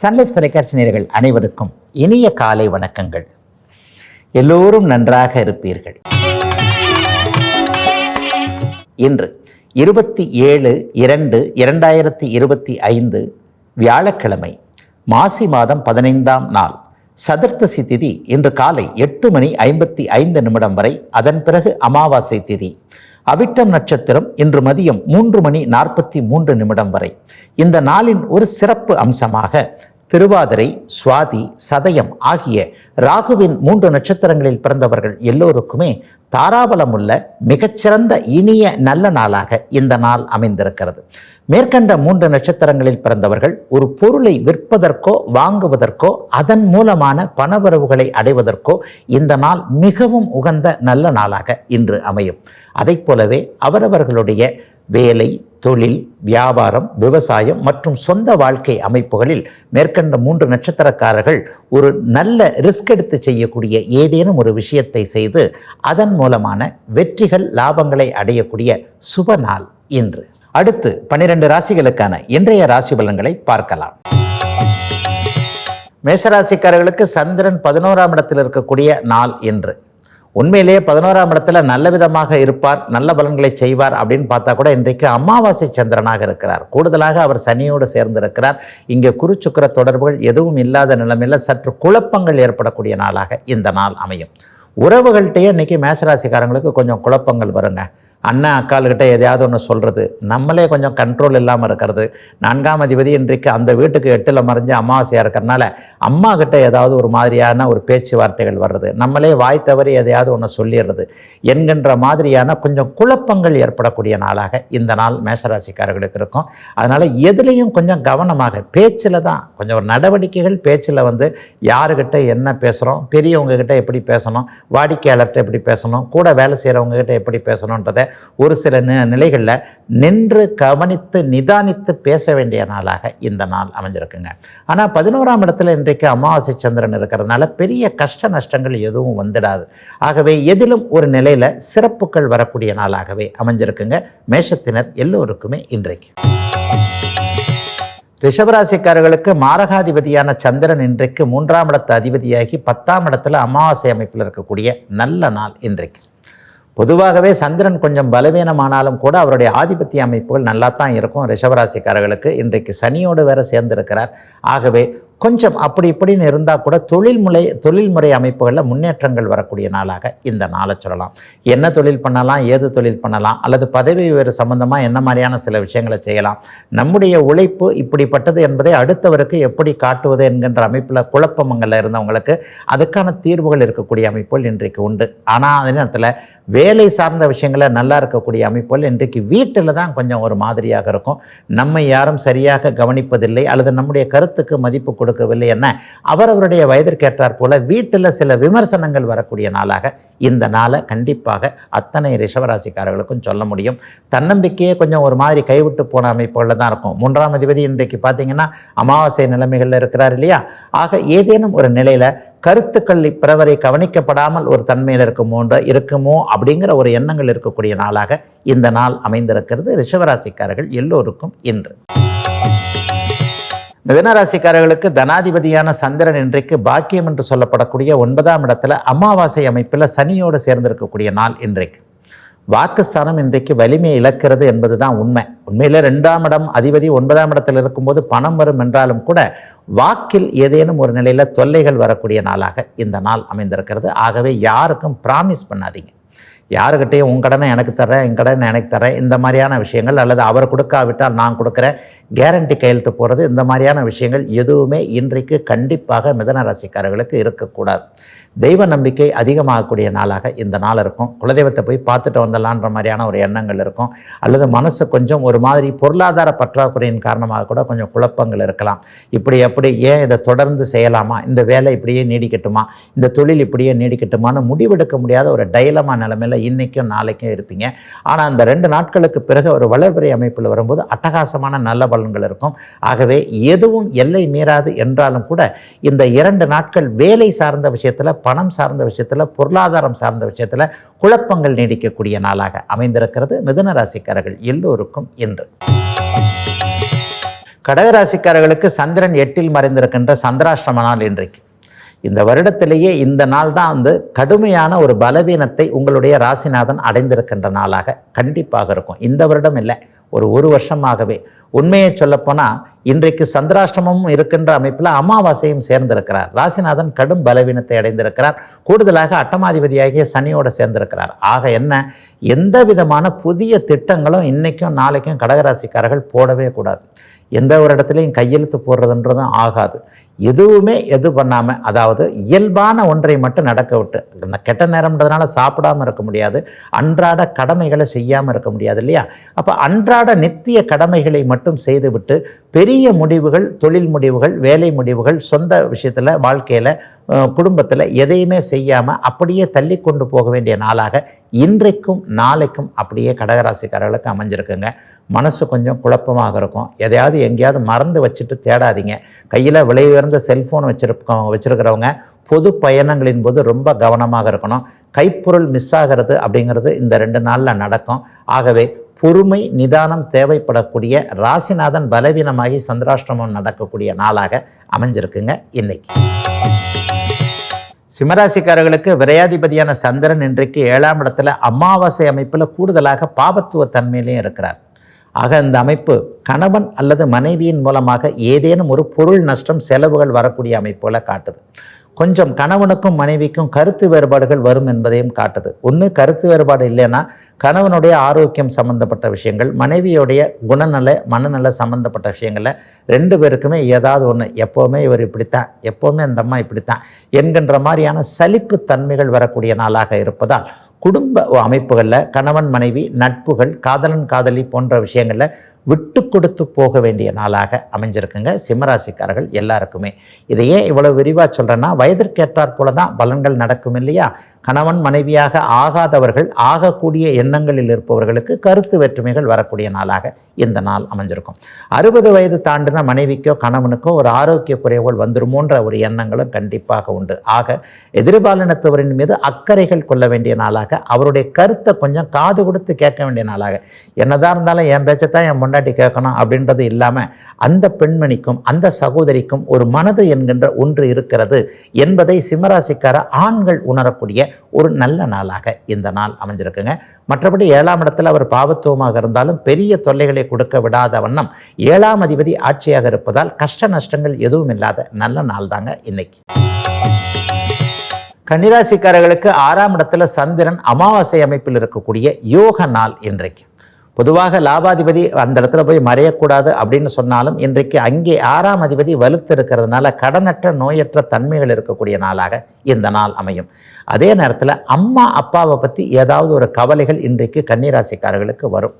Sun Life தொலைக்காட்சி நேயர்கள் அனைவருக்கும் இனிய காலை வணக்கங்கள். எல்லோரும் நன்றாக இருப்பீர்கள். இன்று 27/2/2025 வியாழக்கிழமை, மாசி மாதம் 15ஆம் நாள், சதுர்த்தசி திதி. இன்று காலை 8:55 வரை, அதன் பிறகு அமாவாசை திதி. அவிட்டம் நட்சத்திரம் இன்று மதியம் 3:43 வரை. இந்த நாளின் ஒரு சிறப்பு அம்சமாக திருவாதிரை, சுவாதி, சதயம் ஆகிய ராகுவின் 3 நட்சத்திரங்களில் பிறந்தவர்கள் எல்லோருக்குமே தாராபலம் உள்ள மிகச்சிறந்த இனிய நல்ல நாளாக இந்த நாள் அமைந்திருக்கிறது. மேற்கண்ட 3 நட்சத்திரங்களில் பிறந்தவர்கள் ஒரு பொருளை விற்பதற்கோ வாங்குவதற்கோ அதன் மூலமான பணவரவுகளை அடைவதற்கோ இந்த நாள் மிகவும் உகந்த நல்ல நாளாக இன்று அமையும். அதை போலவே அவரவர்களுடைய வேலை, தொழில், வியாபாரம், விவசாயம் மற்றும் சொந்த வாழ்க்கை அமைப்புகளில் மேற்கண்ட 3 நட்சத்திரக்காரர்கள் ஒரு நல்ல ரிஸ்க் எடுத்து செய்யக்கூடிய ஏதேனும் ஒரு விஷயத்தை செய்து அதன் மூலமான வெற்றிகள், லாபங்களை அடையக்கூடிய சுப நாள் இன்று. அடுத்து 12 ராசிகளுக்கான இன்றைய ராசி பலன்களை பார்க்கலாம். மேஷராசிக்காரர்களுக்கு சந்திரன் 11ஆம் இடத்தில் இருக்கக்கூடிய நாள் இன்று. உண்மையிலேயே 11ஆம் இடத்துல நல்ல விதமாக இருப்பார், நல்ல பலன்களை செய்வார் அப்படின்னு பார்த்தா கூட இன்றைக்கு அமாவாசை சந்திரனாக இருக்கிறார். கூடுதலாக அவர் சனியோடு சேர்ந்திருக்கிறார். இங்கே குரு சுக்கிர தொடர்புகள் எதுவும் இல்லாத நிலைமையில் சற்று குழப்பங்கள் ஏற்படக்கூடிய நாளாக இந்த நாள் அமையும். உறவுகள்கிட்டயே இன்றைக்கி மேஷராசிக்காரங்களுக்கு கொஞ்சம் குழப்பங்கள் வருங்க. அண்ணன் அக்கால்கிட்ட எதையாவது ஒன்று சொல்கிறது, நம்மளே கொஞ்சம் கண்ட்ரோல் இல்லாமல் இருக்கிறது. 4ஆம் அதிபதி இன்றைக்கு அந்த வீட்டுக்கு 8ல் மறைஞ்சு அமாவாசையாக இருக்கிறனால அம்மா கிட்ட ஏதாவது ஒரு மாதிரியான ஒரு பேச்சுவார்த்தைகள் வர்றது, நம்மளே வாய் தவறி எதையாவது ஒன்று சொல்லிடுறது என்கின்ற மாதிரியான கொஞ்சம் குழப்பங்கள் ஏற்படக்கூடிய நாளாக இந்த நாள் மேஷராசிக்காரர்களுக்கு இருக்கும். அதனால் எதுலேயும் கொஞ்சம் கவனமாக, பேச்சில் தான் கொஞ்சம் ஒரு நடவடிக்கைகள், பேச்சில் யாருக்கிட்ட என்ன பேசுகிறோம், பெரியவங்ககிட்ட எப்படி பேசணும், வாடிக்கையாளர்கிட்ட எப்படி பேசணும், கூட வேலை செய்கிறவங்ககிட்ட எப்படி பேசணுன்றதை ஒரு சில நிலைகளில் நின்று கவனித்து நிதானித்து பேச வேண்டிய நாளாக இந்த நாள் அமைஞ்சிருக்குங்க. ஆனால் 11ஆம் இடத்துல இன்றைக்கு அமாவாசை சந்திரன் இருக்கிறதுனால பெரிய கஷ்ட நஷ்டங்கள் எதுவும் வந்துடாது. ஆகவே எதிலும் ஒரு நிலையில் சிறப்புகள் வரக்கூடிய நாளாகவே அமைஞ்சிருக்குங்க மேஷத்தினர் எல்லோருக்குமே இன்றைக்கு. ரிஷபராசிக்காரர்களுக்கு மாரகாதிபதியான சந்திரன் இன்றைக்கு 3ஆம் இடத்து அதிபதியாகி 10ஆம் இடத்துல அமாவாசை அமைப்பில் இருக்கக்கூடிய நல்ல நாள் இன்றைக்கு. பொதுவாகவே சந்திரன் கொஞ்சம் பலவீனமானாலும் கூட அவருடைய ஆதிபத்திய அமைப்புகள் நல்லா தான் இருக்கும் ரிஷபராசிக்காரர்களுக்கு. இன்றைக்கு சனியோடு வேற சேர்ந்திருக்கிறார். ஆகவே கொஞ்சம் அப்படி இப்படின்னு இருந்தால் கூட தொழில்முறை அமைப்புகளில் முன்னேற்றங்கள் வரக்கூடிய நாளாக இந்த நாளை சொல்லலாம். என்ன தொழில் பண்ணலாம், ஏது தொழில் பண்ணலாம், அல்லது பதவி உயர்வு சம்பந்தமாக என்ன மாதிரியான சில விஷயங்களை செய்யலாம், நம்முடைய உழைப்பு இப்படிப்பட்டது என்பதை அடுத்தவருக்கு எப்படி காட்டுவது என்கின்ற அமைப்பில் குழப்பமங்களில் இருந்தவங்களுக்கு அதுக்கான தீர்வுகள் இருக்கக்கூடிய அமைப்புகள் இன்றைக்கு உண்டு. ஆனால் அதே நேரத்தில் வேலை சார்ந்த விஷயங்களில் நல்லா இருக்கக்கூடிய அமைப்புகள் இன்றைக்கு வீட்டில் தான் கொஞ்சம் ஒரு மாதிரியாக இருக்கும். நம்மை யாரும் சரியாக கவனிப்பதில்லை அல்லது நம்முடைய கருத்துக்கு மதிப்பு கொடுக்கவில்லை என்ன அவரவருடைய வயதிற்கேற்றார் போல வீட்டில் சில விமர்சனங்கள் வரக்கூடிய நாளாக இந்த நாளை கண்டிப்பாக அத்தனை ரிஷபராசிக்காரர்களுக்கும் சொல்ல முடியும். தன்னம்பிக்கையே கொஞ்சம் ஒரு மாதிரி கைவிட்டு போன அமைப்புகளில் தான் இருக்கும். 3ஆம் அதிபதி இன்றைக்கு பார்த்தீங்கன்னா அமாவாசை நிலைமைகளில் இருக்கிறார் இல்லையா. ஆக ஏதேனும் ஒரு நிலையில் கருத்துக்கள் பிறவரை கவனிக்கப்படாமல் ஒரு தன்மையில் இருக்குமோ அப்படிங்கிற ஒரு எண்ணங்கள் இருக்கக்கூடிய நாளாக இந்த நாள் அமைந்திருக்கிறது ரிஷபராசிக்காரர்கள் எல்லோருக்கும் இன்று. மிதுனராசிக்காரர்களுக்கு தனாதிபதியான சந்திரன் இன்றைக்கு பாக்கியம் என்று சொல்லப்படக்கூடிய 9ஆம் இடத்துல அமாவாசை அமைப்பில் சனியோடு சேர்ந்திருக்கக்கூடிய நாள் இன்றைக்கு. வாக்குஸ்தானம் இன்றைக்கு வலிமையை இழக்கிறது என்பது தான் உண்மை. உண்மையில் 2ஆம் இடம் அதிபதி 9ஆம் இடத்தில் இருக்கும்போது பணம் வரும் என்றாலும் கூட வாக்கில் ஏதேனும் ஒரு நிலையில் தொல்லைகள் வரக்கூடிய நாளாக இந்த நாள் அமைந்திருக்கிறது. ஆகவே யாருக்கும் ப்ராமிஸ் பண்ணாதீங்க. யாருக்கிட்டையும் உன் கடனை எனக்கு தரேன், என் கடனை எனக்கு தரேன், இந்த மாதிரியான விஷயங்கள், அல்லது அவர் கொடுக்காவிட்டால் நான் கொடுக்குறேன், கேரண்டி கையெழுத்து போகிறது, இந்த மாதிரியான விஷயங்கள் எதுவுமே இன்றைக்கு கண்டிப்பாக மிதுன ராசிக்காரர்களுக்கு இருக்கக்கூடாது. தெய்வ நம்பிக்கை அதிகமாகக்கூடிய நாளாக இந்த நாள் இருக்கும். குலதெய்வத்தை போய் பார்த்துட்டு வந்துடலான்ற மாதிரியான ஒரு எண்ணங்கள் இருக்கும். அல்லது மனசு கொஞ்சம் ஒரு மாதிரி பொருளாதார பற்றாக்குறையின் காரணமாக கூட கொஞ்சம் குழப்பங்கள் இருக்கலாம். இப்படி ஏன் இதை தொடர்ந்து செய்யலாமா, இந்த வேலை இப்படியே நீடிக்கட்டுமா, இந்த தொழில் இப்படியே நீடிக்கட்டுமான்னு முடிவெடுக்க முடியாத ஒரு டைலமா நிலைமையில் இன்றைக்கும் நாளைக்கும் இருப்பீங்க. ஆனால் அந்த 2 நாட்களுக்கு பிறகு ஒரு வளர்பிறை அமைப்பில் வரும்போது அட்டகாசமான நல்ல பலன்கள் இருக்கும். ஆகவே எதுவும் எல்லை மீறாது என்றாலும் கூட இந்த 2 நாட்கள் வேலை சார்ந்த விஷயத்தில், பணம் சார்ந்த விஷயத்தில், பொருளாதாரம் சார்ந்த விஷயத்தில் குழப்பங்கள் நீடிக்கக்கூடிய நாளாக அமைந்திருக்கிறது மிதுன ராசிக்காரர்கள் எல்லோருக்கும் இன்று. கடகராசிக்காரர்களுக்கு சந்திரன் 8ல் மறைந்திருக்கின்ற சந்திராஷ்டம நாள் இன்றைக்கு. இந்த வருடத்திலேயே இந்த நாள் தான் கடுமையான ஒரு பலவீனத்தை உங்களுடைய ராசிநாதன் அடைந்திருக்கின்ற நாளாக கண்டிப்பாக இருக்கும். இந்த வருடம் இல்லை, ஒரு வருஷமாகவே. உண்மையை சொல்லப்போனால் இன்றைக்கு சந்திராஷ்டமமும் இருக்கின்ற அமைப்பில் அமாவாசையும் சேர்ந்திருக்கிறார். ராசிநாதன் கடும் பலவீனத்தை அடைந்திருக்கிறார். கூடுதலாக அட்டமாதிபதியாகிய சனியோடு சேர்ந்திருக்கிறார். ஆக என்ன, எந்த விதமான புதிய திட்டங்களும் இன்றைக்கும் நாளைக்கும் கடகராசிக்காரர்கள் போடவே கூடாது. எந்த ஒரு இடத்துலையும் கையெழுத்து போடுறதுன்றதும் ஆகாது. எதுவுமே பண்ணாமல், அதாவது இயல்பான ஒன்றை மட்டும் நடக்க விட்டு, கெட்ட நேரம்ன்றதுனால சாப்பிடாமல் இருக்க முடியாது, அன்றாட கடமைகளை செய்யாமல் இருக்க முடியாது இல்லையா? அப்போ அன்றாட நித்திய கடமைகளை மட்டும் செய்துவிட்டு பெரிய முடிவுகள், தொழில் முடிவுகள், வேலை முடிவுகள், சொந்த விஷயத்தில், வாழ்க்கையில், குடும்பத்தில் எதையுமே செய்யாமல் அப்படியே தள்ளி கொண்டு போக வேண்டிய நாளாக இன்றைக்கும் நாளைக்கும் அப்படியே கடகராசிக்காரர்களுக்கு அமைஞ்சிருக்குங்க. மனசு கொஞ்சம் குழப்பமாக இருக்கும். எதையாவது எங்கேயாவது மறந்து வச்சுட்டு தேடாதீங்க. கையில் விலை உயர்ந்த செல்ஃபோன் வச்சுருக்கிறவங்க பொது பயணங்களின் போது ரொம்ப கவனமாக இருக்கணும். கைப்பொருள் மிஸ் ஆகிறது அப்படிங்கிறது இந்த 2 நாளில் நடக்கும். ஆகவே பொறுமை, நிதானம் தேவைப்படக்கூடிய, ராசிநாதன் பலவீனமாகி சந்திராஷ்டமம் நடக்கக்கூடிய நாளாக அமைஞ்சிருக்குங்க இன்னைக்கு. சிம்மராசிக்காரர்களுக்கு விரையாதிபதியான சந்திரன் இன்றைக்கு 7ஆம் இடத்துல அமாவாசை அமைப்பில் கூடுதலாக பாபத்துவ தன்மையிலையும் இருக்கிறார். ஆக இந்த அமைப்பு கணவன் அல்லது மனைவியின் மூலமாக ஏதேனும் ஒரு பொருள் நஷ்டம், செலவுகள் வரக்கூடிய அமைப்போல காட்டுது. கொஞ்சம் கணவனுக்கும் மனைவிக்கும் கருத்து வேறுபாடுகள் வரும் என்பதையும் காட்டுது. ஒன்று, கருத்து வேறுபாடு இல்லைன்னா கணவனுடைய ஆரோக்கியம் சம்பந்தப்பட்ட விஷயங்கள், மனைவியுடைய குணநல, மனநல சம்பந்தப்பட்ட விஷயங்களில் 2 பேருக்குமே ஏதாவது ஒன்று, எப்போவுமே இவர் இப்படித்தான், எப்போவுமே அந்த அம்மா இப்படித்தான் என்கின்ற மாதிரியான சலிப்பு தன்மைகள் வரக்கூடிய நாளாக இருப்பதால் குடும்ப அமைப்புகளில் கணவன் மனைவி, நட்புகள், காதலன் காதலி போன்ற விஷயங்களில் விட்டு கொடுத்து போக வேண்டிய நாளாக அமைஞ்சிருக்குங்க சிம்மராசிக்காரர்கள் எல்லாருக்குமே. இதையே இவ்வளவு விரிவாக சொல்கிறேன்னா, வயதிற்கேற்றாற் போல தான் பலன்கள் நடக்கும் இல்லையா? கணவன் மனைவியாக ஆகாதவர்கள், ஆகக்கூடிய எண்ணங்களில் இருப்பவர்களுக்கு கருத்து வேற்றுமைகள் வரக்கூடிய நாளாக இந்த நாள் அமைஞ்சிருக்கும். 60 வயது தாண்டின மனைவிக்கோ கணவனுக்கோ ஒரு ஆரோக்கிய குறைவுகள் வந்துருமோன்ற ஒரு எண்ணங்களும் கண்டிப்பாக உண்டு. ஆக எதிர்பாலினத்தவரின் மீது அக்கறைகள் கொள்ள வேண்டிய நாளாக, அவருடைய கருத்தை கொஞ்சம் காது கொடுத்து கேட்க வேண்டிய நாளாக, என்னதான் இருந்தாலும் என் பேச்சத்தான் என் முன்னாடி கேட்கணும் அப்படின்றது இல்லாமல் அந்த பெண்மணிக்கும் அந்த சகோதரிக்கும் ஒரு மனது என்கின்ற ஒன்று இருக்கிறது என்பதை சிம்மராசிக்கார ஆண்கள் உணரக்கூடிய ஒரு நல்ல நாளாக இந்த நாள் அமைஞ்சிருக்குங்க. மற்றபடி 7ஆம் இடத்துல அவர் பாவத்துவமாக இருந்தாலும் பெரிய தொல்லைகளை கொடுக்க விடாத வண்ணம் 7ஆம் அதிபதி ஆட்சியாக இருப்பதால் கஷ்ட நஷ்டங்கள் எதுவும் இல்லாத நல்ல நாள் தாங்க இன்னைக்கு. கன்னிராசிக்காரர்களுக்கு 6ஆம் இடத்துல சந்திரன் அமாவாசை அமைப்பில் இருக்கக்கூடிய யோக நாள் இன்றைக்கு. பொதுவாக லாபாதிபதி அந்த இடத்துல போய் மறையக்கூடாது அப்படின்னு சொன்னாலும் இன்றைக்கு அங்கே 6ஆம் அதிபதி வலுத்து இருக்கிறதுனால கடனற்ற, நோயற்ற தன்மைகள் இருக்கக்கூடிய நாளாக இந்த நாள் அமையும். அதே நேரத்தில் அம்மா அப்பாவை பற்றி ஏதாவது ஒரு கவலைகள் இன்றைக்கு கன்னிராசிக்காரர்களுக்கு வரும்.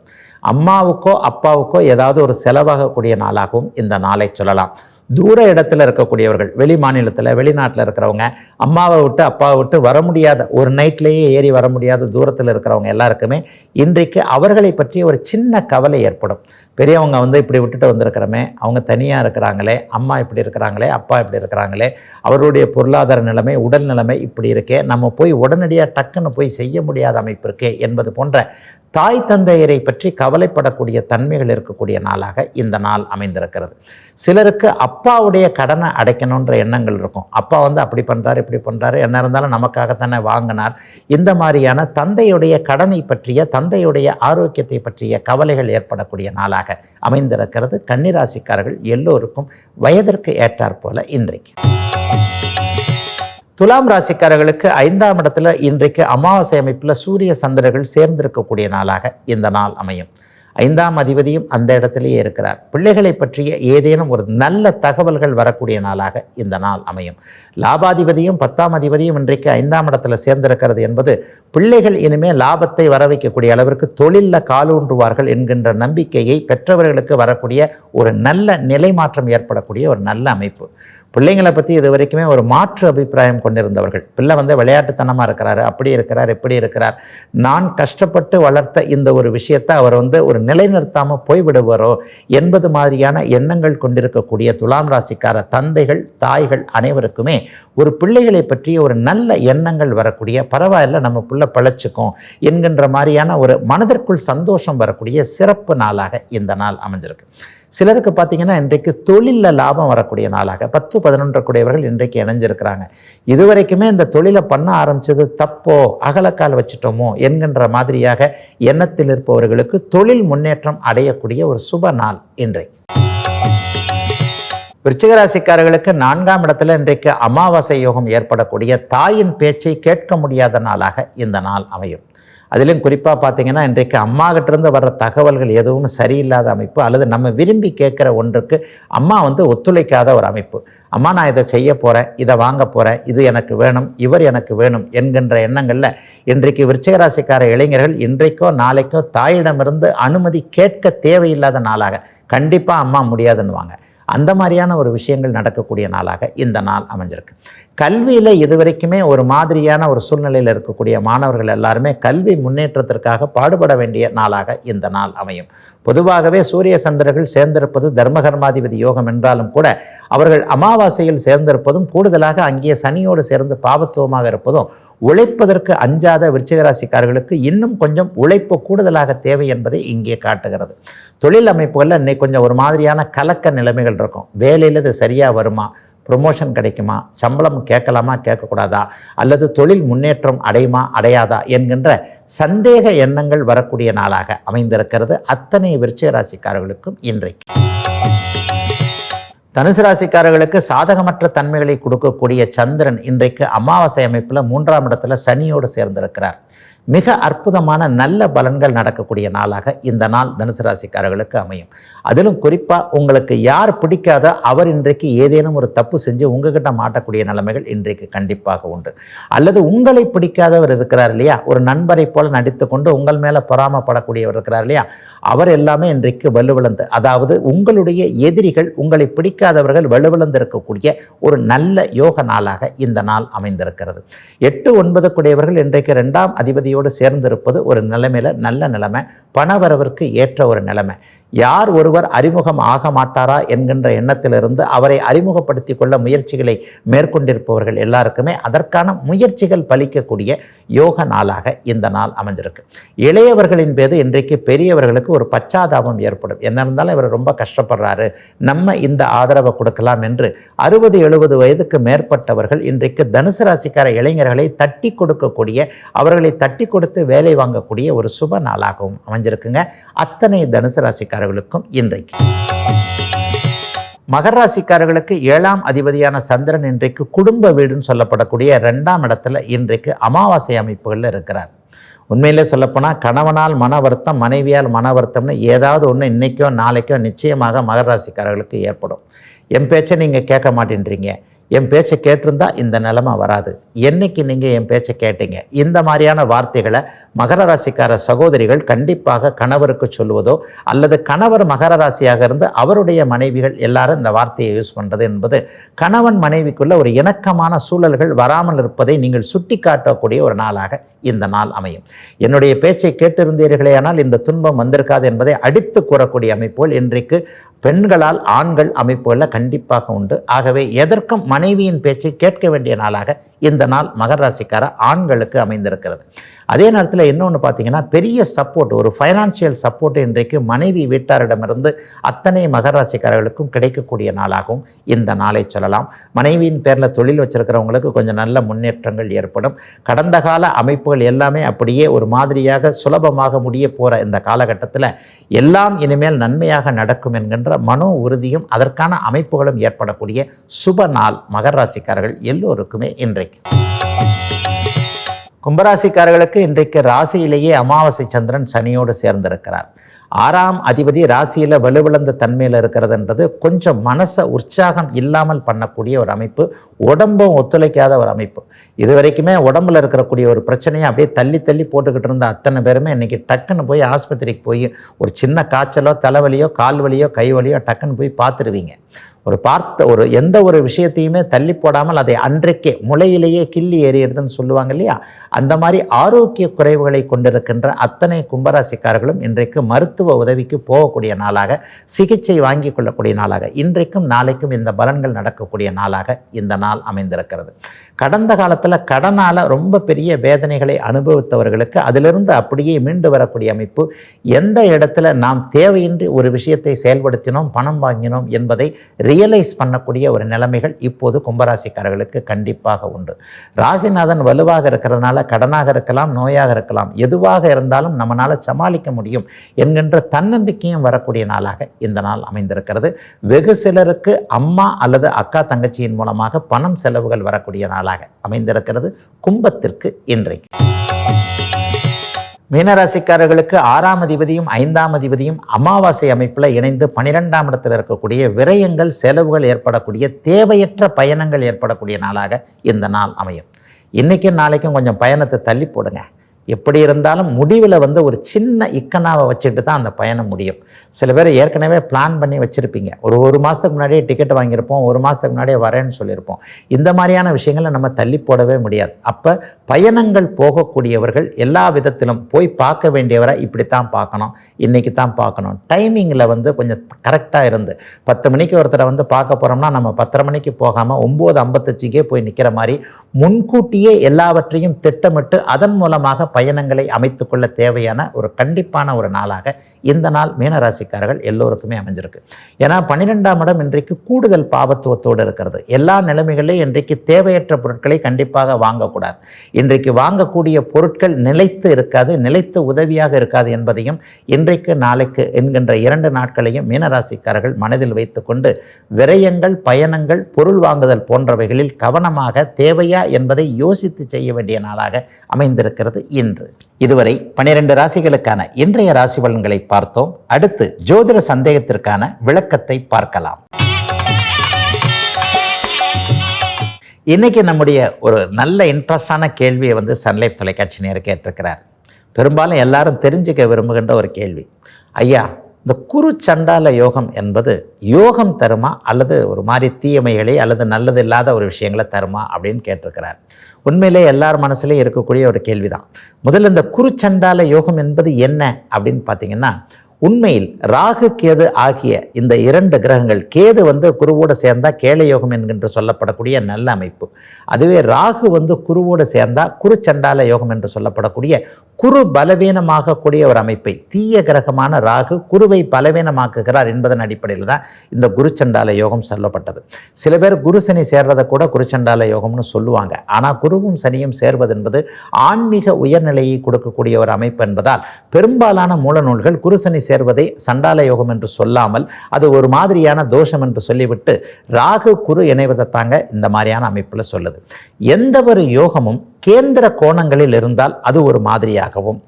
அம்மாவுக்கோ அப்பாவுக்கோ ஏதாவது ஒரு செலவாகக்கூடிய நாளாகவும் இந்த நாளை சொல்லலாம். தூர இடத்துல இருக்கக்கூடியவர்கள், வெளி மாநிலத்தில், வெளிநாட்டில் இருக்கிறவங்க, அம்மாவை விட்டு அப்பாவை விட்டு வர முடியாத, ஒரு நைட்லேயே ஏறி வர முடியாத தூரத்தில் இருக்கிறவங்க எல்லாருக்குமே இன்றைக்கு அவர்களை பற்றி ஒரு சின்ன கவலை ஏற்படும். பெரியவங்க இப்படி விட்டுட்டு வந்திருக்கிறோமே, அவங்க தனியாக இருக்கிறாங்களே, அம்மா இப்படி இருக்கிறாங்களே, அப்பா இப்படி இருக்கிறாங்களே, அவருடைய பொருளாதார நிலைமை, உடல் நிலைமை இப்படி இருக்கே, நம்ம போய் உடனடியாக டக்குன்னு போய் செய்ய முடியாத அமைப்பு இருக்கே என்பது போன்ற தாய் தந்தையரை பற்றி கவலைப்படக்கூடிய தன்மைகள் இருக்கக்கூடிய நாளாக இந்த நாள் அமைந்திருக்கிறது. சிலருக்கு அப்பாவுடைய கடனை அடைக்கணுன்ற எண்ணங்கள் இருக்கும். அப்பா அப்படி பண்ணுறாரு, இப்படி பண்ணுறாரு, என்ன இருந்தாலும் நமக்காகத்தானே வாங்கினார். இந்த மாதிரியான தந்தையுடைய கடனை பற்றிய, தந்தையுடைய ஆரோக்கியத்தை பற்றிய கவலைகள் ஏற்படக்கூடிய நாளாக அமைந்திருக்கிறது. கன்னிராசிக்காரர்கள் எல்லோருக்கும் வயதிற்கு ஏற்றாற் போல இன்றைக்கு. துலாம் ராசிக்காரர்களுக்கு 5ஆம் இடத்துல இன்றைக்கு அமாவாசை அமைப்பில் சூரிய சந்திரர்கள் சேர்ந்திருக்கக்கூடிய நாளாக இந்த நாள் அமையும். 5ஆம் அதிபதியும் அந்த இடத்திலேயே இருக்கிறார். பிள்ளைகளை பற்றிய ஏதேனும் ஒரு நல்ல தகவல்கள் வரக்கூடிய நாளாக இந்த நாள் அமையும். லாபாதிபதியும் 10ஆம் அதிபதியும் இன்றைக்கு 5ஆம் இடத்துல சேர்ந்திருக்கிறது என்பது பிள்ளைகள் இனிமேல் லாபத்தை வர வைக்கக்கூடிய அளவிற்கு தொழிலில் காலூன்றுவார்கள் என்கின்ற நம்பிக்கையை பெற்றவர்களுக்கு வரக்கூடிய ஒரு நல்ல நிலை மாற்றம் ஏற்படக்கூடிய ஒரு நல்ல அமைப்பு. பிள்ளைங்களை பற்றி இது வரைக்குமே ஒரு மாற்று அபிப்பிராயம் கொண்டிருந்தவர்கள், பிள்ளை விளையாட்டுத்தனமாக இருக்கிறாரு, அப்படி இருக்கிறார், எப்படி இருக்கிறார், நான் கஷ்டப்பட்டு வளர்த்த இந்த ஒரு விஷயத்தை அவர் ஒரு நிலைநிறுத்தாமல் போய்விடுவாரோ என்பது மாதிரியான எண்ணங்கள் கொண்டிருக்கக்கூடிய துலாம் ராசிக்கார தந்தைகள், தாய்கள் அனைவருக்குமே ஒரு பிள்ளைகளை பற்றிய ஒரு நல்ல எண்ணங்கள் வரக்கூடிய, பரவாயில்ல நம்ம பிள்ளை பிழைச்சிக்கும் என்கின்ற மாதிரியான ஒரு மனதிற்குள் சந்தோஷம் வரக்கூடிய சிறப்பு நாளாக இந்த நாள் அமைஞ்சிருக்கு. சிலருக்கு பார்த்தீங்கன்னா இன்றைக்கு தொழிலில் லாபம் வரக்கூடிய நாளாக 10-11 கூடியவர்கள் இன்றைக்கு இணைஞ்சிருக்கிறாங்க. இதுவரைக்குமே இந்த தொழிலை பண்ண ஆரம்பித்தது தப்போ, அகலக்கால் வச்சுட்டோமோ என்கின்ற மாதிரியாக எண்ணத்தில் இருப்பவர்களுக்கு தொழில் முன்னேற்றம் அடையக்கூடிய ஒரு சுப நாள் இன்றைக்கு. விருச்சிக ராசிக்காரர்களுக்கு 4ஆம் இடத்துல இன்றைக்கு அமாவாசை யோகம் ஏற்படக்கூடிய தாயின் பேச்சை கேட்க முடியாத நாளாக இந்த நாள் அமையும். அதிலும் குறிப்பாக பார்த்தீங்கன்னா இன்றைக்கு அம்மாகிட்டேருந்து வர்ற தகவல்கள் எதுவும் சரியில்லாத அமைப்பு, அல்லது நம்ம விரும்பி கேட்குற ஒன்றுக்கு அம்மா ஒத்துழைக்காத ஒரு அமைப்பு. அம்மா நான் இதை செய்ய போகிறேன், இதை வாங்க போகிறேன், இது எனக்கு வேணும், இவர் எனக்கு வேணும் என்கின்ற எண்ணங்களில் இன்றைக்கு விருச்சிக ராசிக்கார இளைஞர்கள் இன்றைக்கோ நாளைக்கோ தாயிடமிருந்து அனுமதி கேட்க தேவையில்லாத நாளாக கண்டிப்பாக அம்மா முடியாதுன்னுவாங்க. அந்த மாதிரியான ஒரு விஷயங்கள் நடக்கக்கூடிய நாளாக இந்த நாள் அமைஞ்சிருக்கு. கல்வியில் இதுவரைக்குமே ஒரு மாதிரியான ஒரு சூழ்நிலையில் இருக்கக்கூடிய மாணவர்கள் எல்லாருமே கல்வி முன்னேற்றத்திற்காக பாடுபட வேண்டிய நாளாக இந்த நாள் அமையும். பொதுவாகவே சூரிய சந்திரர்கள் சேர்ந்திருப்பது தர்மகர்மாதிபதி யோகம் என்றாலும் கூட அவர்கள் அமாவாசையில் சேர்ந்திருப்பதும் கூடுதலாக அங்கே சனியோடு சேர்ந்து பாவத்துவமாக இருப்பதும் உழைப்பதற்கு அஞ்சாத விருச்சிக ராசிக்காரர்களுக்கு இன்னும் கொஞ்சம் உழைப்பு கூடுதலாக தேவை என்பதை இங்கே காட்டுகிறது. தொழில் அமைப்புகளில் இன்னைக்கு கொஞ்சம் ஒரு மாதிரியான கலக்க நிலைமைகள் இருக்கும். வேலையில் இது சரியாக வருமா, ப்ரொமோஷன் கிடைக்குமா, சம்பளம் கேட்கலாமா கேட்கக்கூடாதா, அல்லது தொழில் முன்னேற்றம் அடையுமா அடையாதா என்கின்ற சந்தேக எண்ணங்கள் வரக்கூடிய நாளாக அமைந்திருக்கிறது அத்தனை விருச்சிக ராசிக்காரர்களுக்கும் இன்றைக்கு. தனுசு ராசிக்காரர்களுக்கு சாதகமற்ற தன்மைகளை கொடுக்கக்கூடிய சந்திரன் இன்றைக்கு அமாவாசை அமைப்பில் 3ஆம் இடத்துல சனியோடு சேர்ந்திருக்கிறார். மிக அற்புதமான நல்ல பலன்கள் நடக்கக்கூடிய நாளாக இந்த நாள் தனுசு ராசிக்காரர்களுக்கு அமையும். அதிலும் குறிப்பாக உங்களுக்கு யார் பிடிக்காதோ அவர் இன்றைக்கு ஏதேனும் ஒரு தப்பு செஞ்சு உங்ககிட்ட மாட்டக்கூடிய நிலைமைகள் இன்றைக்கு கண்டிப்பாக உண்டு. அல்லது உங்களை பிடிக்காதவர் இருக்கிறார் இல்லையா, ஒரு நண்பரை போல நடித்து கொண்டு உங்கள் மேலே பொறாமப்படக்கூடியவர் இருக்கிறார் இல்லையா, அவர் எல்லாமே இன்றைக்கு வலுவிழந்து, அதாவது உங்களுடைய எதிரிகள், உங்களை பிடிக்காதவர்கள் வலுவிழந்து இருக்கக்கூடிய ஒரு நல்ல யோக நாளாக இந்த நாள் அமைந்திருக்கிறது. 8-9 கூடியவர்கள் இன்றைக்கு 2ஆம் அதிபதியோடு சேர்ந்திருப்பது ஒரு நிலைமையில நல்ல நிலைமை, பணவரவிற்கு ஏற்ற ஒரு நிலைமை. யார் ஒருவர் அறிமுகம் ஆக மாட்டாரா என்கின்ற எண்ணத்திலிருந்து அவரை அறிமுகப்படுத்தி கொள்ள முயற்சிகளை மேற்கொண்டிருப்பவர்கள் எல்லாருக்குமே அதற்கான முயற்சிகள் பலிக்கக்கூடிய யோக நாளாக இந்த நாள் அமைஞ்சிருக்கு. இளையவர்களின் மீது இன்றைக்கு பெரியவர்களுக்கு ஒரு பச்சாதாபம் ஏற்படும். என்ன இருந்தாலும் இவர் ரொம்ப கஷ்டப்படுறாரு, நம்ம இந்த ஆதரவை கொடுக்கலாம் என்று 60-70 வயதுக்கு மேற்பட்டவர்கள் இன்றைக்கு தனுசு ராசிக்கார இளைஞர்களை தட்டி கொடுக்கக்கூடிய, அவர்களை தட்டி கொடுத்து வேலை வாங்கக்கூடிய ஒரு சுப நாளாகவும் அமைஞ்சிருக்குங்க அத்தனை தனுசு ராசிக்காரர்களுக்கும் இன்றைக்கு. மகர ராசிக்காரர்களுக்கு 7ஆம் அதிபதியான சந்திரன் இன்றைக்கு குடும்ப வீடுன்னு சொல்லப்படக்கூடிய 2ஆம் இடத்துல இன்றைக்கு அமாவாசை அமைப்புகளில் இருக்கிறார். உண்மையிலே சொல்லப்போனால் கணவனால் மன வருத்தம், மனைவியால் மன வருத்தம்னு ஏதாவது ஒன்று இன்றைக்கோ நாளைக்கோ நிச்சயமாக மகர ராசிக்காரர்களுக்கு ஏற்படும். என் பேச்சை நீங்கள் கேட்க மாட்டேன்றீங்க, என் பேச்சை கேட்டிருந்தா இந்த நிலைமை வராது, என்னைக்கு நீங்கள் என் பேச்சை கேட்டீங்க, இந்த மாதிரியான வார்த்தைகளை மகர ராசிக்கார சகோதரிகள் கண்டிப்பாக கணவருக்கு சொல்லுவதோ, அல்லது கணவர் மகர ராசியாக இருந்து அவருடைய மனைவிகள் எல்லாரும் இந்த வார்த்தையை யூஸ் பண்ணுறது என்பது கணவன் மனைவிக்குள்ள ஒரு இணக்கமான சூழல்கள் வராமல் இருப்பதை நீங்கள் சுட்டி காட்டக்கூடிய ஒரு நாளாக இந்த நாள் அமையும். என்னுடைய பேச்சை கேட்டிருந்தீர்களே ஆனால் இந்த துன்பம் வந்திருக்காது என்பதை அடித்து கூறக்கூடிய அமைப்புகள் இன்றைக்கு பெண்களால் ஆண்கள் அமைப்புகளில் கண்டிப்பாக உண்டு. ஆகவே எதற்கும் மனைவியின் பேச்சை கேட்க வேண்டிய நாளாக இந்த நாள் மகர ராசிக்கார ஆண்களுக்கு அமைந்திருக்கிறது. அதே நேரத்தில் இன்னொன்று பார்த்தீங்கன்னா, பெரிய சப்போர்ட், ஒரு ஃபைனான்சியல் சப்போர்ட் இன்றைக்கு மனைவி வீட்டாரிடமிருந்து அத்தனை மகர ராசிக்காரர்களுக்கும் கிடைக்கக்கூடிய நாளாகவும் இந்த நாளை சொல்லலாம். மனைவியின் பேரில் தொழில் வச்சிருக்கிறவங்களுக்கு கொஞ்சம் நல்ல முன்னேற்றங்கள் ஏற்படும். கடந்த கால அமைப்புகள் எல்லாமே அப்படியே ஒரு மாதிரியாக சுலபமாக முடிய போகிற இந்த காலகட்டத்தில் எல்லாம் இனிமேல் நன்மையாக நடக்கும் என்கின்ற மனோ உறுதியும் அதற்கான அமைப்புகளும் ஏற்படக்கூடிய சுப நாள் மகர ராசிக்காரர்கள் எல்லோருக்குமே இன்றைக்கு. கும்பராசிக்காரர்களுக்கு இன்றைக்கு ராசியிலேயே அமாவாசை சந்திரன் சனியோடு சேர்ந்திருக்கிறார். 6ஆம் அதிபதி ராசியில் வலுவிழந்த தன்மையில் இருக்கிறதுன்றது கொஞ்சம் மனசை உற்சாகம் இல்லாமல் பண்ணக்கூடிய ஒரு அமைப்பு, உடம்பும் ஒத்துழைக்காத ஒரு அமைப்பு. இது வரைக்குமே உடம்புல இருக்கக்கூடிய ஒரு பிரச்சனையை அப்படியே தள்ளி தள்ளி போட்டுக்கிட்டு இருந்த அத்தனை பேருமே இன்றைக்கி டக்குன்னு போய் ஆஸ்பத்திரிக்கு போய் ஒரு சின்ன காய்ச்சலோ தலைவலியோ கால் வலியோ கை வலியோ டக்குன்னு போய் பார்த்துருவீங்க. ஒரு எந்த ஒரு விஷயத்தையுமே தள்ளி போடாமல் அதை அன்றைக்கே முளையிலேயே கிள்ளி எறியறதுன்னு சொல்லுவாங்க இல்லையா, அந்த மாதிரி ஆரோக்கிய குறைவுகளை கொண்டிருக்கின்ற அத்தனை கும்பராசிக்காரர்களும் இன்றைக்கு மருத்துவ உதவிக்கு போகக்கூடிய நாளாக, சிகிச்சை வாங்கி கொள்ளக்கூடிய நாளாக, இன்றைக்கும் நாளைக்கும் இந்த பலன்கள் நடக்கக்கூடிய நாளாக இந்த நாள் அமைந்திருக்கிறது. கடந்த காலத்தில் கடனால் ரொம்ப பெரிய வேதனைகளை அனுபவித்தவர்களுக்கு அதிலிருந்து அப்படியே மீண்டு வரக்கூடிய அமைப்பு, எந்த இடத்துல நாம் தேவையின்றி ஒரு விஷயத்தை செயல்படுத்தினோம், பணம் வாங்கினோம் என்பதை ரியலைஸ் பண்ணக்கூடிய ஒரு நிலைமைகள் இப்போது கும்பராசிக்காரர்களுக்கு கண்டிப்பாக உண்டு. ராசிநாதன் வலுவாக இருக்கிறதுனால கடனாக இருக்கலாம், நோயாக இருக்கலாம், எதுவாக இருந்தாலும் நம்மளால் சமாளிக்க முடியும் என்கின்ற தன்னம்பிக்கையும் வரக்கூடிய நாளாக இந்த நாள் அமைந்திருக்கிறது. வெகு சிலருக்கு அம்மா அல்லது அக்கா தங்கச்சியின் மூலமாக பணம் செலவுகள் வரக்கூடிய நாளாக அமைந்திருக்கிறது கும்பத்திற்கு இன்றைக்கு. மீனராசிக்காரர்களுக்கு 6ஆம் அதிபதியும் 5ஆம் அதிபதியும் அமாவாசை அமைப்பில் இணைந்து 12ஆம் இடத்தில் இருக்கக்கூடிய விரயங்கள், செலவுகள் ஏற்படக்கூடிய, தேவையற்ற பயணங்கள் ஏற்படக்கூடிய நாளாக இந்த நாள் அமையும். இன்றைக்கும் நாளைக்கும் கொஞ்சம் பயணத்தை தள்ளி போடுங்க. எப்படி இருந்தாலும் முடிவில் ஒரு சின்ன இக்கனாவை வச்சுட்டு தான் அந்த பயணம் முடியும். சில பேர் ஏற்கனவே பிளான் பண்ணி வச்சுருப்பீங்க. ஒரு மாதத்துக்கு முன்னாடியே டிக்கெட் வாங்கியிருப்போம், ஒரு மாதத்துக்கு முன்னாடியே வரேன்னு சொல்லியிருப்போம். இந்த மாதிரியான விஷயங்களை நம்ம தள்ளி போடவே முடியாது. அப்போ பயணங்கள் போகக்கூடியவர்கள் எல்லா விதத்திலும் போய் பார்க்க வேண்டியவரை இப்படித்தான் பார்க்கணும், இன்றைக்கி தான் பார்க்கணும், டைமிங்கில் கொஞ்சம் கரெக்டாக இருந்து 10 மணிக்கு ஒருத்தரை பார்க்க போகிறோம்னா நம்ம 10:30 மணிக்கு போகாமல் 9:55க்கே போய் நிற்கிற மாதிரி முன்கூட்டியே எல்லாவற்றையும் திட்டமிட்டு அதன் மூலமாக பயணங்களை அமைத்துக்கொள்ள தேவையான ஒரு கண்டிப்பான ஒரு நாளாக இந்த நாள் மீனராசிக்காரர்கள் எல்லோருக்குமே அமைஞ்சிருக்கு. ஏன்னா 12ஆம் இடம் இன்றைக்கு கூடுதல் பாவத்துவத்தோடு இருக்கிறது. எல்லா நிலைமைகளிலும் இன்றைக்கு தேவையற்ற பொருட்களை கண்டிப்பாக வாங்கக்கூடாது. இன்றைக்கு வாங்கக்கூடிய பொருட்கள் நிலைத்து இருக்காது, நிலைத்து உதவியாக இருக்காது என்பதையும் இன்றைக்கு நாளைக்கு என்கின்ற 2 நாட்களையும் மீனராசிக்காரர்கள் மனதில் வைத்துக்கொண்டு விரயங்கள், பயணங்கள், பொருள் வாங்குதல் போன்றவைகளில் கவனமாக தேவையா என்பதை யோசித்து செய்ய வேண்டிய நாளாக அமைந்திருக்கிறது இன்று. இதுவரை 12 ராசிகளுக்கான இன்றைய ராசி பலன்களை பார்த்தோம். அடுத்து ஜோதிட சந்தேகத்திற்கான விளக்கத்தை பார்க்கலாம். இன்னைக்கு நம்முடைய ஒரு நல்ல இன்ட்ரெஸ்டான கேள்வியை சன்லைஃப் தொலைக்காட்சி நேயர் கேட்டிருக்கிறார். பெரும்பாலும் எல்லாரும் தெரிஞ்சுக்க விரும்புகின்ற ஒரு கேள்வி, ஐயா இந்த குரு சண்டால யோகம் என்பது யோகம் தருமா அல்லது ஒரு மாதிரி தீயமைகளை அல்லது நல்லது இல்லாத ஒரு விஷயங்களை தருமா அப்படின்னு கேட்டிருக்கிறார். உண்மையிலே எல்லார் மனசுலேயும் இருக்கக்கூடிய ஒரு கேள்விதான். முதல்ல இந்த குரு சண்டால யோகம் என்பது என்ன அப்படின்னு பார்த்தீங்கன்னா, உண்மையில் ராகு கேது ஆகிய இந்த 2 கிரகங்கள், கேது குருவோடு சேர்ந்தால் கேள யோகம் என்கின்ற சொல்லப்படக்கூடிய நல்ல அமைப்பு. அதுவே ராகு குருவோடு சேர்ந்தால் குரு சண்டால யோகம் என்று சொல்லப்படக்கூடிய குரு பலவீனமாகக்கூடிய ஒரு அமைப்பை, தீய கிரகமான ராகு குருவை பலவீனமாக்குகிறார் என்பதன் அடிப்படையில் தான் இந்த குரு சண்டால யோகம் சொல்லப்பட்டது. சில பேர் குரு சனி சேர்றதை கூட குரு சண்டால யோகம்னு சொல்லுவாங்க. ஆனால் குருவும் சனியும் சேர்வது என்பது ஆன்மீக உயர்நிலையை கொடுக்கக்கூடிய ஒரு அமைப்பு என்பதால் பெரும்பாலான மூல நூல்கள் குரு சனி சேர்வதை சண்டால யோகம் என்று சொல்லாமல் அது ஒரு மாதிரியான தோஷம் என்று சொல்லிவிட்டு ராகு குரு இணைவதைத்தாங்க இந்த மாதிரியான அமைப்பில் சொல்லுது. எந்த ஒரு யோகமும் கேந்திர கோணங்களில் இருந்தால் அது ஒரு மாதிரியாகவும்,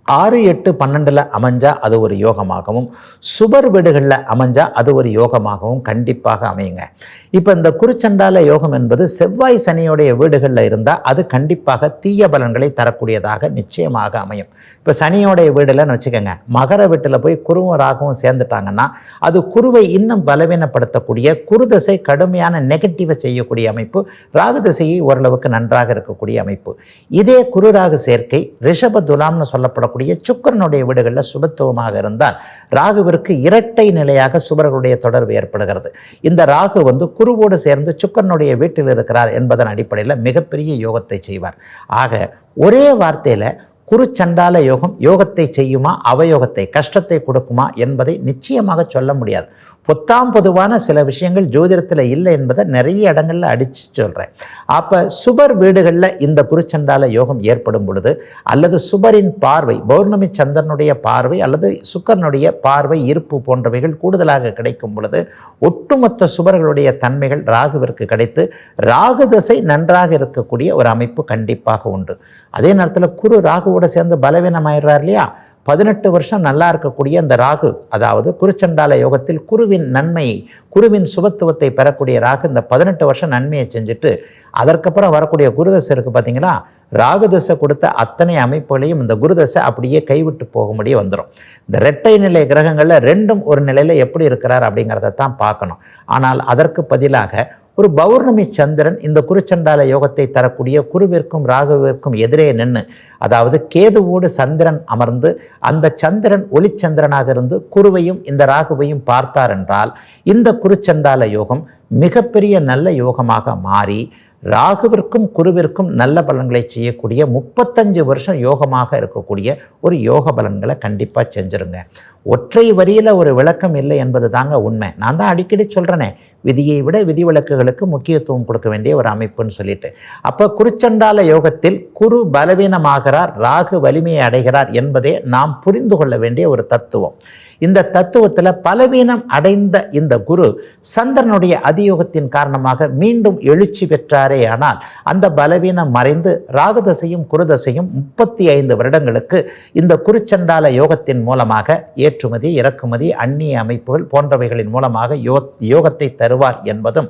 6, 8, 12 அமைஞ்சால் அது ஒரு யோகமாகவும், சுபர் வீடுகளில் அமைஞ்சால் அது ஒரு யோகமாகவும் கண்டிப்பாக அமையுங்க. இப்போ இந்த குருச்சண்டால யோகம் என்பது செவ்வாய் சனியுடைய வீடுகளில் இருந்தால் அது கண்டிப்பாக தீய பலன்களை தரக்கூடியதாக நிச்சயமாக அமையும். இப்போ சனியோடைய வீடுலன்னு வச்சுக்கோங்க, மகர வீட்டில் போய் குருவும் ராகவும் சேர்ந்துட்டாங்கன்னா அது குருவை இன்னும் பலவீனப்படுத்தக்கூடிய, குரு திசை கடுமையான நெகட்டிவை செய்யக்கூடிய அமைப்பு, ராகு திசையை ஓரளவுக்கு நன்றாக இருக்கக்கூடிய அமைப்பு. இதே குரு ராகு சேர்க்கை ரிஷப துலாம்னு சொல்லப்படக்கூடிய சுக்கிரனுடைய வீடுகளில் சுபத்துவமாக இருந்தால் ராகுவிற்கு இரட்டை நிலையாக சுபர்களுடைய தொடர்பு ஏற்படுகிறது. இந்த ராகு குருவோடு சேர்ந்து சுக்கிரனுடைய வீட்டில் இருக்கிறார் என்பதன் அடிப்படையில் மிகப்பெரிய யோகத்தை செய்வார். ஆக ஒரே வார்த்தையில் குரு சண்டால யோகம் யோகத்தை செய்யுமா, அவயோகத்தை, கஷ்டத்தை கொடுக்குமா என்பதை நிச்சயமாக சொல்ல முடியாது. பொதுவான சில விஷயங்கள் ஜோதிடத்தில் இல்லை என்பதை நிறைய இடங்களில் அடித்து சொல்கிறேன். அப்போ சுபர் வீடுகளில் இந்த குருச்சண்டால யோகம் ஏற்படும் பொழுது, அல்லது சுபரின் பார்வை, பௌர்ணமி சந்திரனுடைய பார்வை அல்லது சுக்கரனுடைய பார்வை, இருப்பு போன்றவைகள் கூடுதலாக கிடைக்கும் பொழுது ஒட்டுமொத்த சுபர்களுடைய தன்மைகள் ராகுவிற்கு கிடைத்து ராகு திசை நன்றாக இருக்கக்கூடிய ஒரு அமைப்பு கண்டிப்பாக உண்டு. அதே நேரத்தில் குரு ராகுவோடு சேர்ந்து பலவீனமாயிடுறார் இல்லையா, 18 வருஷம் நல்லா இருக்கக்கூடிய அந்த ராகு, அதாவது குருச்சண்டால யோகத்தில் குருவின் நன்மையை, குருவின் சுபத்துவத்தை பெறக்கூடிய ராகு இந்த 18 வருஷம் நன்மையை செஞ்சுட்டு அதற்கப்புறம் வரக்கூடிய குருதசை இருக்குது பார்த்தீங்களா, ராகு தசை கொடுத்த அத்தனை அமைப்புகளையும் இந்த குருதசை அப்படியே கைவிட்டு போகும்படியே வந்துடும். இந்த இரட்டை நிலை கிரகங்களில் ரெண்டும் ஒரு நிலையில் எப்படி இருக்கிறார் அப்படிங்கிறத தான் பார்க்கணும். ஆனால் அதற்கு பதிலாக ஒரு பௌர்ணமி சந்திரன் இந்த குருச்சண்டால யோகத்தை தரக்கூடிய குருவிற்கும் ராகுவிற்கும் எதிரே நின்று, அதாவது கேதுவோடு சந்திரன் அமர்ந்து அந்த சந்திரன் ஒளிச்சந்திரனாக இருந்து குருவையும் இந்த ராகுவையும் பார்த்தார் என்றால் இந்த குருச்சண்டால யோகம் மிகப்பெரிய நல்ல யோகமாக மாறி ராகுவிற்கும் குருவிற்கும் நல்ல பலன்களை செய்யக்கூடிய 35 வருஷம் யோகமாக இருக்கக்கூடிய ஒரு யோக பலன்களை கண்டிப்பாக செஞ்சுருங்க. ஒற்றை வரியில் ஒரு விளக்கம் இல்லை என்பது தாங்க உண்மை. நான் தான் அடிக்கடி சொல்கிறேனே, விதியை விட விதிவிலக்குகளுக்கு முக்கியத்துவம் கொடுக்க வேண்டிய ஒரு அமைப்புன்னு சொல்லிட்டு. அப்போ குருச்சண்டால யோகத்தில் குரு பலவீனமாகிறார், ராகு வலிமையை அடைகிறார் என்பதே நாம் புரிந்து கொள்ள வேண்டிய ஒரு தத்துவம். இந்த தத்துவத்தில் பலவீனம் அடைந்த இந்த குரு சந்திரனுடைய அதியோகத்தின் காரணமாக மீண்டும் எழுச்சி பெற்றாரே, ஆனால் அந்த பலவீனம் மறைந்து ராகுதசையும் குருதசையும் 35 வருடங்களுக்கு இந்த குருச்சண்டால யோகத்தின் மூலமாக ஏற்றுமதி இறக்குமதி அந்நிய அமைப்புகள் போன்றவைகளின் மூலமாக யோகத்தை தருவார் என்பதும்,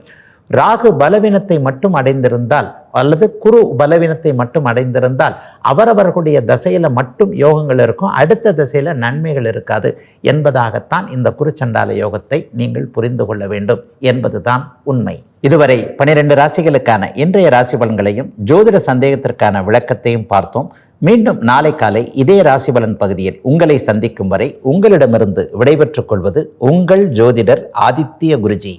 ராகு பலவீனத்தை மட்டும் அடைந்திருந்தால் அல்லது குரு பலவீனத்தை மட்டும் அடைந்திருந்தால் அவரவர்களுடைய தசையில் மட்டும் யோகங்கள் இருக்கும், அடுத்த திசையில் நன்மைகள் இருக்காது என்பதாகத்தான் இந்த குருச்சண்டால யோகத்தை நீங்கள் புரிந்து கொள்ள வேண்டும் என்பதுதான் உண்மை. இதுவரை 12 ராசிகளுக்கான இன்றைய ராசி பலன்களையும் ஜோதிட சந்தேகத்திற்கான விளக்கத்தையும் பார்த்தோம். மீண்டும் நாளை காலை இதே ராசி பலன் பகுதியில் உங்களை சந்திக்கும் வரை உங்களிடமிருந்து விடைபெற்றுக் கொள்வது உங்கள் ஜோதிடர் ஆதித்ய குருஜி.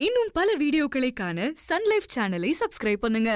இன்னும் பல வீடியோக்களை காண சன் லைஃப் சேனலை சப்ஸ்கிரைப் பண்ணுங்க.